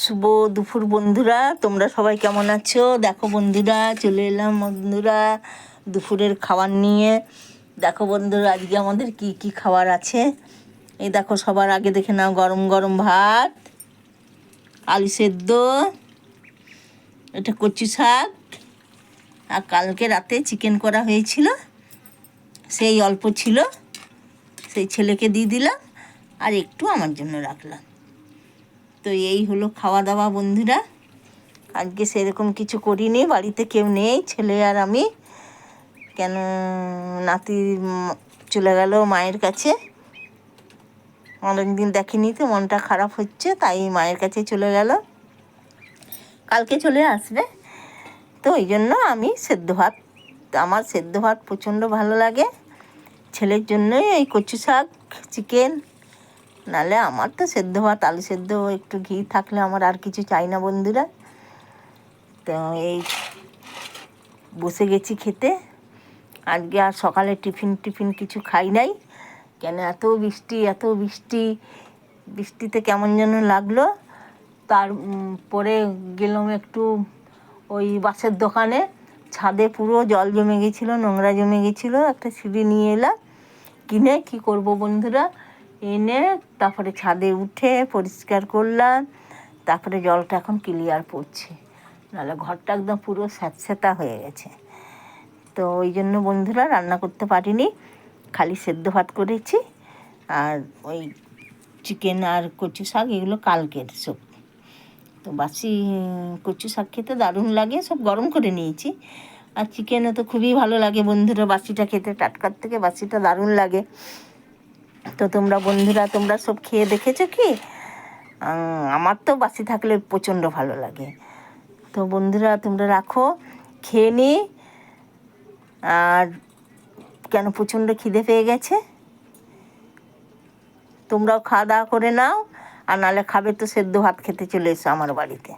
শুভ দুপুর বন্ধুরা, তোমরা সবাই কেমন আছো? দেখো বন্ধুরা, চলে এলাম বন্ধুরা দুপুরের খাবার নিয়ে। দেখো বন্ধুরা, আজকে আমাদের কি কি খাবার আছে এই দেখো। সবার আগে দেখে নাও, গরম গরম ভাত, আলু সেদ্ধ, এটা কচু শাক, আর কালকে রাতে চিকেন করা হয়েছিল, সেই অল্প ছিল, সেই ছেলেকে দিয়ে দিলাম আর একটু আমার জন্য রাখলাম। তো এই হলো খাওয়া দাওয়া বন্ধুরা। আজকে সেরকম কিছু করিনি, বাড়িতে কেউ নেই, ছেলে আর আমি। কেন, নাতি চলে গেল মায়ের কাছে, অনেকদিন দেখেনি তো, মনটা খারাপ হচ্ছে, তাই মায়ের কাছে চলে গেল, কালকে চলে আসবে। তো ওই জন্য আমি সেদ্ধ ভাত, আমার সেদ্ধ ভাত প্রচণ্ড ভালো লাগে। ছেলের জন্যই এই কচু শাক, চিকেন, নাহলে আমার তো সেদ্ধ ভাত, আলু সেদ্ধ, একটু ঘি থাকলে আমার আর কিছু চাই না বন্ধুরা। তো এই বসে গেছি খেতে। আজকে আর সকালে টিফিন কিছু খাই নাই, কেন এত বৃষ্টিতে কেমন যেন লাগলো। তারপরে গেলাম একটু ওই বাসের দোকানে, ছাদে পুরো জল জমে গেছিলো, নোংরা জমে গেছিলো, একটা সিঁড়ি নিয়ে এলাম কিনে। কি করব বন্ধুরা, এনে তারপরে ছাদে উঠে পরিষ্কার করলাম, তারপরে জলটা এখন ক্লিয়ার পড়ছে, নাহলে ঘরটা একদম পুরো স্যাঁতস্যাঁতা হয়ে গেছে। তো ওই জন্য বন্ধুরা রান্না করতে পারিনি, খালি সেদ্ধ ভাত করেছি। আর ওই চিকেন আর কচু শাক এগুলো কালকের সব। তো বাসি কচু শাক খেতে দারুণ লাগে, সব গরম করে নিয়েছি। আর চিকেনও তো খুবই ভালো লাগে বন্ধুরা, বাসিটা খেতে, টাটকার থেকে বাসিটা দারুণ লাগে। তো তোমরা বন্ধুরা, তোমরা সব খেয়ে দেখেছো কি? আমার তো বাসি থাকলে প্রচণ্ড ভালো লাগে। তো বন্ধুরা তোমরা রাখো, খেয়ে নি। আর কেন, প্রচণ্ড খিদে পেয়ে গেছে। তোমরাও খাওয়া দাওয়া করে নাও, আর নাহলে খাবে তো সেদ্ধ ভাত খেতে চলে এসো আমার বাড়িতে।